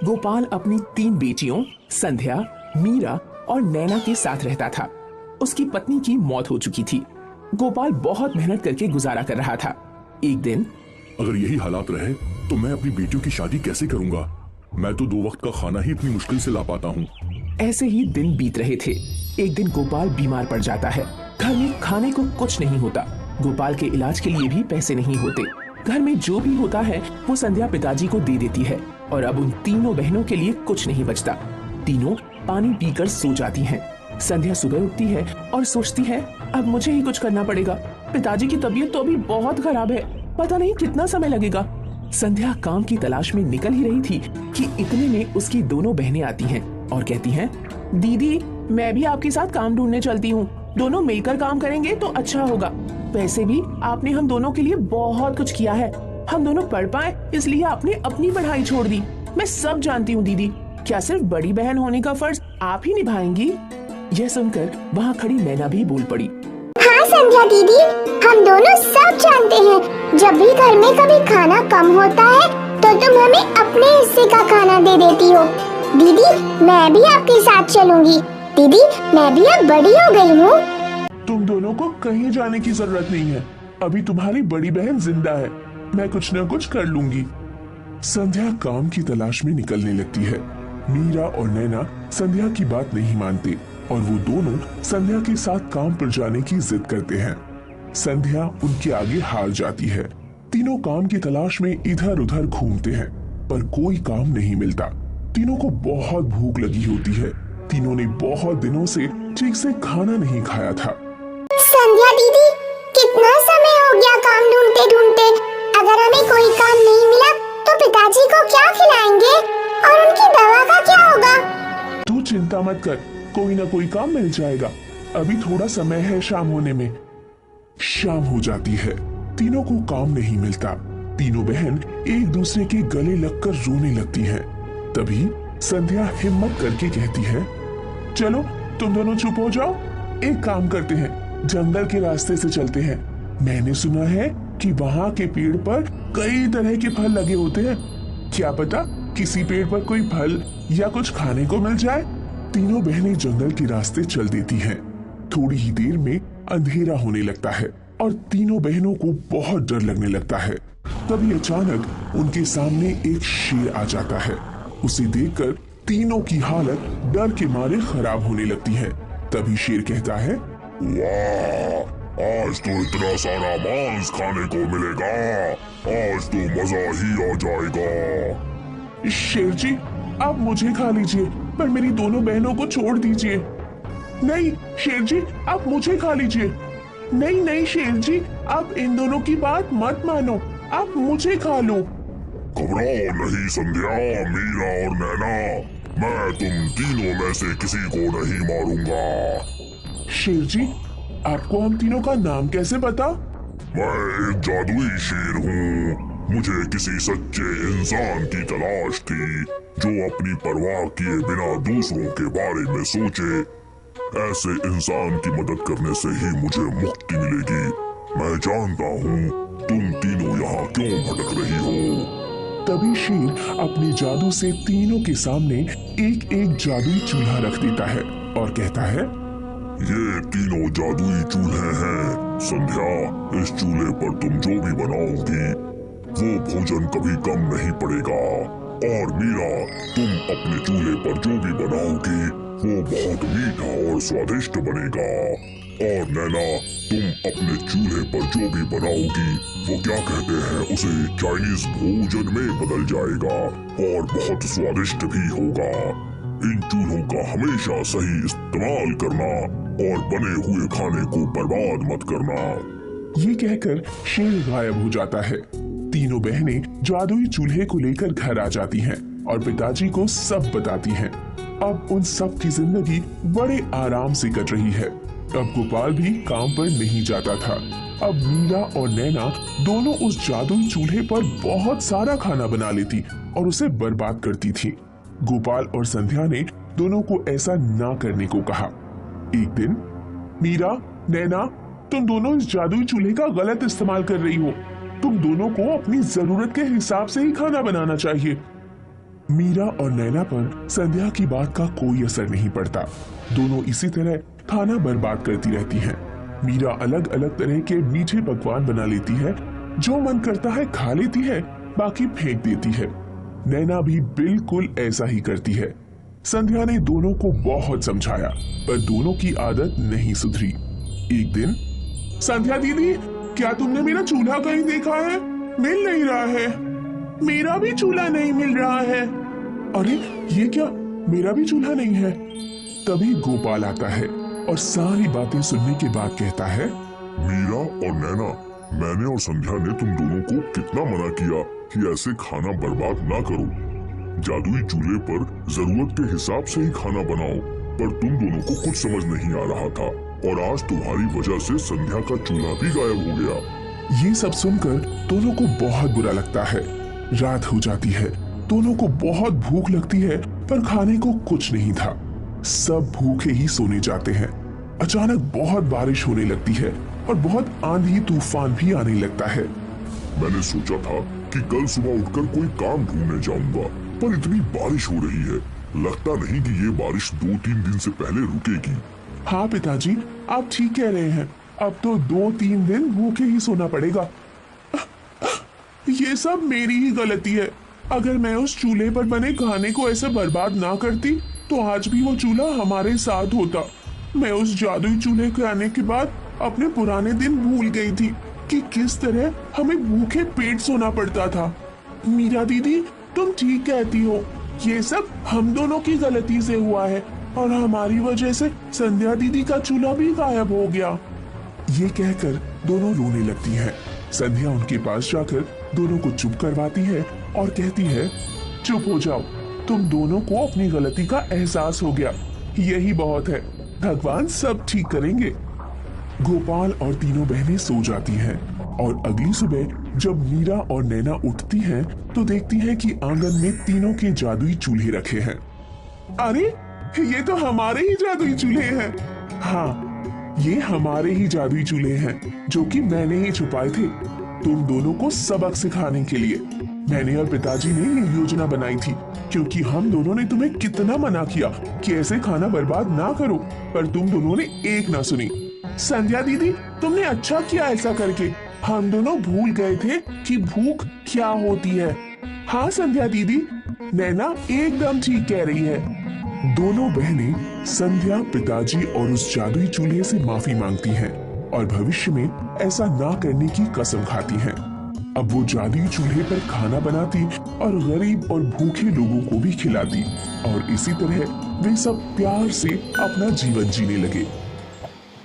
गोपाल अपनी 3 बेटियों संध्या, मीरा और नैना के साथ रहता था। उसकी पत्नी की मौत हो चुकी थी। गोपाल बहुत मेहनत करके गुजारा कर रहा था। एक दिन, अगर यही हालात रहे तो मैं अपनी बेटियों की शादी कैसे करूंगा? मैं तो 2 वक्त का खाना ही इतनी मुश्किल से ला पाता हूँ। ऐसे ही दिन बीत रहे थे। एक दिन गोपाल बीमार पड़ जाता है। घर में खाने को कुछ नहीं होता। गोपाल के इलाज के लिए भी पैसे नहीं होते। घर में जो भी होता है वो संध्या पिताजी को दे देती है और अब उन तीनों बहनों के लिए कुछ नहीं बचता। तीनों पानी पीकर सो जाती हैं। संध्या सुबह उठती है और सोचती है, अब मुझे ही कुछ करना पड़ेगा। पिताजी की तबीयत तो अभी बहुत खराब है, पता नहीं कितना समय लगेगा। संध्या काम की तलाश में निकल ही रही थी कि इतने में उसकी दोनों बहनें आती हैं और कहती हैं, दीदी मैं भी आपके साथ काम ढूंढने चलती हूँ। दोनों मिलकर काम करेंगे तो अच्छा होगा। वैसे भी आपने हम दोनों के लिए बहुत कुछ किया है। हम दोनों पढ़ पाए इसलिए आपने अपनी पढ़ाई छोड़ दी। मैं सब जानती हूँ दीदी, क्या सिर्फ बड़ी बहन होने का फर्ज आप ही निभाएंगी? यह सुनकर वहाँ खड़ी नैना भी बोल पड़ी, हाँ संध्या दीदी, हम दोनों सब जानते हैं जब भी घर में कभी खाना कम होता है तो तुम हमें अपने हिस्से का खाना दे देती हो। दीदी मैं भी आपके साथ चलूंगी। दीदी मैं भी अब बड़ी हो गई हूँ। तुम दोनों को कहीं जाने की जरूरत नहीं है। अभी तुम्हारी बड़ी बहन जिंदा है, मैं कुछ न कुछ कर लूंगी। संध्या काम की तलाश में निकलने लगती है। मीरा और नैना संध्या की बात नहीं मानते और वो दोनों संध्या के साथ काम पर जाने की जिद करते हैं। संध्या उनके आगे हार जाती है। तीनों काम की तलाश में इधर उधर घूमते हैं पर कोई काम नहीं मिलता। तीनों को बहुत भूख लगी होती है। तीनों ने बहुत दिनों से ठीक से खाना नहीं खाया था। संध्या दीदी, कितना समय हो गया काम ढूंढते ढूंढते। अगर हमें कोई काम नहीं मिला तो पिताजी को क्या खिलाएंगे और उनकी दवा का क्या होगा? तू चिंता मत कर, कोई ना कोई काम मिल जाएगा। अभी थोड़ा समय है शाम होने में। शाम हो जाती है। तीनों को काम नहीं मिलता। तीनों बहन एक दूसरे के गले लगकर रोने लगती हैं। तभी संध्या हिम्मत करके कहती है, चलो तुम दोनों चुप हो जाओ। एक काम करते हैं, जंगल के रास्ते से चलते हैं। मैंने सुना है कि वहाँ के पेड़ पर कई तरह के फल लगे होते हैं। क्या पता किसी पेड़ पर कोई फल या कुछ खाने को मिल जाए। तीनों बहनें जंगल के रास्ते चल देती हैं। थोड़ी ही देर में अंधेरा होने लगता है और तीनों बहनों को बहुत डर लगने लगता है। तभी अचानक उनके सामने एक शेर आ जाता है। उसे देखकर तीनों की हालत डर के मारे खराब होने लगती है। तभी शेर कहता है, वाह, आज तो इतना सारा मांस खाने को मिलेगा। आज तो मजा ही आ जाएगा। शेर जी आप मुझे खा लीजिए पर मेरी दोनों बहनों को छोड़ दीजिए। नहीं शेर जी आप मुझे खा लीजिए। नहीं नहीं शेर जी आप इन दोनों की बात मत मानो, आप मुझे खा लो। घबराओ नहीं संध्या, मीरा और नैना, मैं तुम तीनों में से किसी को नहीं मारूंगा। शेर जी आपको हम तीनों का नाम कैसे पता? मैं एक जादुई शेर हूँ। मुझे किसी सच्चे इंसान की तलाश थी जो अपनी परवाह किए बिना दूसरों के बारे में सोचे। ऐसे इंसान की मदद करने से ही मुझे मुक्ति मिलेगी। मैं जानता हूँ तुम तीनों यहाँ क्यों भटक रही हो। तभी शेर अपने जादू से तीनों के सामने एक एक जादुई चूल्हा रख देता है और कहता है, ये तीनों जादुई चूल्हे हैं। संध्या, इस चूल्हे पर तुम जो भी बनाओगी वो भोजन कभी कम नहीं पड़ेगा। और मीरा, तुम अपने चूल्हे पर जो भी बनाओगी वो बहुत मीठा और स्वादिष्ट बनेगा। और नैना, तुम अपने चूल्हे पर जो भी बनाओगी वो क्या कहते हैं उसे चाइनीज भोजन में बदल जाएगा और बहुत स्वादिष्ट भी होगा। इन चूल्हों का हमेशा सही इस्तेमाल करना और बने हुए खाने को बर्बाद मत करना। ये कहकर शेर गायब हो जाता है। तीनों बहनें जादुई चूल्हे को लेकर घर आ जाती हैं और पिताजी को सब बताती हैं। अब उन सब की जिंदगी बड़े आराम से कट रही है। अब गोपाल भी काम पर नहीं जाता था। अब मीरा और नैना दोनों उस जादुई चूल्हे पर बहुत सारा खाना बना लेती और उसे बर्बाद करती थी। गोपाल और संध्या ने दोनों को ऐसा ना करने को कहा। एक दिन, मीरा, नैना, तुम दोनों इस जादुई चूल्हे का गलत इस्तेमाल कर रही हो। तुम दोनों को अपनी जरूरत के हिसाब से ही खाना बनाना चाहिए। मीरा और नैना पर संध्या की बात का कोई असर नहीं पड़ता। दोनों इसी तरह खाना बर्बाद करती रहती हैं। मीरा अलग अलग तरह के मीठे पकवान बना लेती है, जो मन करता है खा लेती है, बाकी फेंक देती है। नैना भी बिल्कुल ऐसा ही करती है। संध्या ने दोनों को बहुत समझाया, पर दोनों की आदत नहीं सुधरी। एक दिन, संध्या दीदी, क्या तुमने मेरा चूल्हा कहीं देखा है? मिल नहीं रहा है। मेरा भी चूल्हा नहीं मिल रहा है। अरे ये क्या, मेरा भी चूल्हा नहीं है। तभी गोपाल आता है और सारी बातें सुनने के बाद कहता है, मीरा और नैना, मैंने और संध्या ने तुम दोनों को कितना मना किया कि ऐसे खाना बर्बाद ना करो। जादुई चूल्हे पर जरूरत के हिसाब से ही खाना बनाओ, पर तुम दोनों को कुछ समझ नहीं आ रहा था और आज तुम्हारी वजह से संध्या का चूल्हा भी गायब हो गया। ये सब सुनकर दोनों को बहुत बुरा लगता है। रात हो जाती है, दोनों को बहुत भूख लगती है, पर खाने को कुछ नहीं था। सब भूखे ही सोने जाते हैं। अचानक बहुत बारिश होने लगती है और बहुत आंधी तूफान भी आने लगता है। मैंने सोचा था कि कल सुबह उठकर कोई काम ढूंढने जाऊंगा, पर इतनी बारिश हो रही है, लगता नहीं कि ये बारिश 2-3 दिन से पहले रुकेगी। हाँ पिताजी, आप ठीक कह रहे हैं। अब तो 2-3 दिन भूखे ही सोना पड़ेगा। ये सब मेरी ही गलती है। अगर मैं उस चूल्हे पर बने खाने को ऐसे बर्बाद ना करती, तो आज भी वो चूल्हा हमारे साथ होता। मैं उस जादुई चूल्हे के आने के बाद अपने पुराने दिन भूल गई थी कि किस तरह हमें भूखे पेट सोना पड़ता था। मीरा दीदी, तुम ठीक कहती हो। ये सब हम दोनों की गलती से हुआ है और हमारी वजह से संध्या दीदी का चूल्हा भी गायब हो गया। ये कहकर दोनों रोने लगती हैं। संध्या उनके पास जाकर दोनों को चुप करवाती है और कहती है, चुप हो जाओ, तुम दोनों को अपनी गलती का एहसास हो गया, यही बहुत है। भगवान सब ठीक करेंगे। गोपाल और तीनों बहनें सो जाती हैं और अगली सुबह जब मीरा और नैना उठती हैं, तो देखती हैं कि आंगन में तीनों के जादुई चूल्हे रखे हैं। अरे ये तो हमारे ही जादुई चूल्हे हैं। हाँ, ये हमारे ही जादुई चूल्हे हैं, जो कि मैंने ही छुपाए थे तुम दोनों को सबक सिखाने के लिए। मैंने और पिताजी ने ये योजना बनाई थी, क्योंकि हम दोनों ने तुम्हें कितना मना किया कि ऐसे खाना बर्बाद ना करो, पर तुम दोनों ने एक ना सुनी। संध्या दीदी, तुमने अच्छा किया ऐसा करके। हम दोनों भूल गए थे कि भूख क्या होती है। हाँ संध्या दीदी, नैना एकदम ठीक कह रही है। दोनों बहनें संध्या, पिताजी और उस जादुई चूल्हे से माफी मांगती हैं और भविष्य में ऐसा ना करने की कसम खाती हैं। अब वो जादुई चूल्हे पर खाना बनाती और गरीब और भूखे लोगों को भी खिलाती, और इसी तरह वे सब प्यार से अपना जीवन जीने लगे।